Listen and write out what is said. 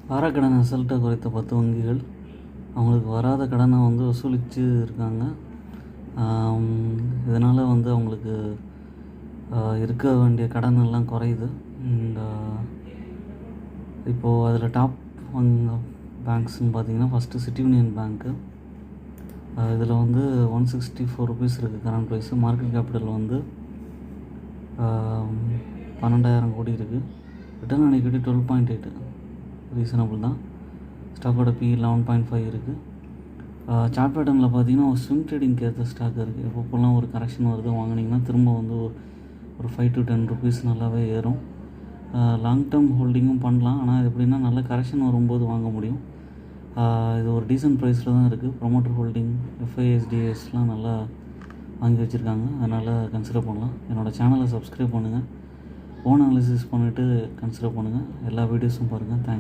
வாராக்கடன் அசல்ட்டை குறைத்த 10 வங்கிகள் அவங்களுக்கு வராத கடனை வசூலித்து இருக்காங்க. இதனால் அவங்களுக்கு இருக்க வேண்டிய கடன் எல்லாம் குறையுது. இப்போது அதில் டாப் பேங்க்ஸ்ன்னு பார்த்தீங்கன்னா ஃபஸ்ட்டு சிட்டி யூனியன் பேங்க்கு. இதில் 164 ருபீஸ் இருக்குது கரண்ட் ப்ரைஸு. மார்க்கெட் கேபிட்டல் 12,000 கோடி இருக்குது. ரிட்டர்ன் ஆன் ஈக்விட்டி 12.8 ரீசனபிள் தான். ஸ்டாக்கோட P 11.5 இருக்குது. சார்ட் பேட்டர்னில் பார்த்தீங்கன்னா ஒரு ஸ்விங் ட்ரேடிங்க்கு ஏற்ற ஸ்டாக் இருக்குது. எப்பப்போலாம் ஒரு கரெக்ஷன் வருது வாங்கினீங்கன்னா திரும்ப ஒரு 5 to 10 ருபீஸ் நல்லாவே ஏறும். லாங் டேர்ம் ஹோல்டிங்கும் பண்ணலாம். ஆனால் இது எப்படின்னா நல்ல கரெக்ஷன் வரும்போது வாங்க முடியும். இது ஒரு டீசன்ட் ப்ரைஸில் தான் இருக்குது. ப்ரொமோட்டர் ஹோல்டிங் FISDSலாம் நல்லா வாங்கி வச்சுருக்காங்க. அதனால் கன்சிடர் பண்ணலாம். என்னோடய சேனலை சப்ஸ்கிரைப் பண்ணுங்கள். ஓன் அனாலிசிஸ் பண்ணிவிட்டு கன்சிடர் பண்ணுங்கள். எல்லா வீடியோஸும் பாருங்கள். தேங்க்ஸ்.